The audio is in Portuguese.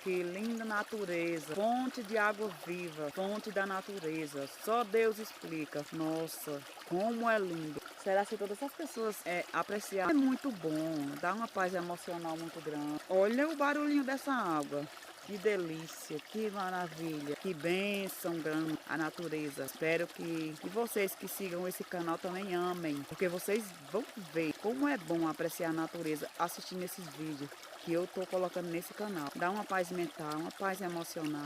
Que linda natureza, fonte de água viva, fonte da natureza. Só Deus explica. Nossa, como é lindo. Será que todas as pessoas apreciar? É muito bom, dá uma paz emocional muito grande. Olha o barulhinho dessa água. Que delícia, que maravilha, que bênção grande a natureza. Espero que vocês que sigam esse canal também amem, porque vocês vão ver como é bom apreciar a natureza assistindo esses vídeos que eu tô colocando nesse canal. Dá uma paz mental, uma paz emocional.